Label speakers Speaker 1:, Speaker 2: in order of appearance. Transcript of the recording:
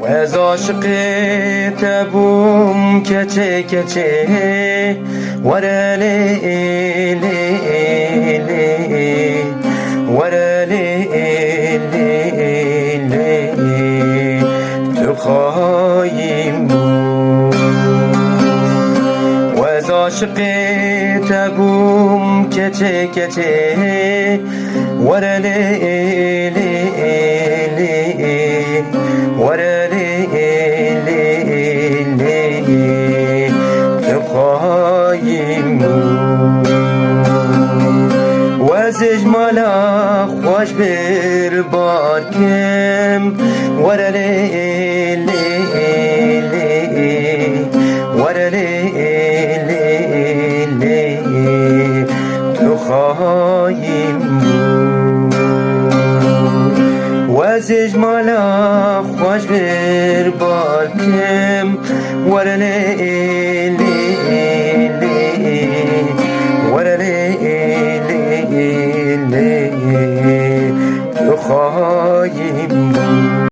Speaker 1: و از عاشق تبوم کچه کچه وره لی لی لی وره لی لی لی تو خواهیم بود. و از عاشق تبوم کچه کچه وره لی لی لی وره لی لی لی تو خواهیم بود. و از اجمالا خوش بر بار کم وره لی لی لی وره لی لی لی تو خواهیم بود. و از اجمالا خوش بر بار کم وره لی لی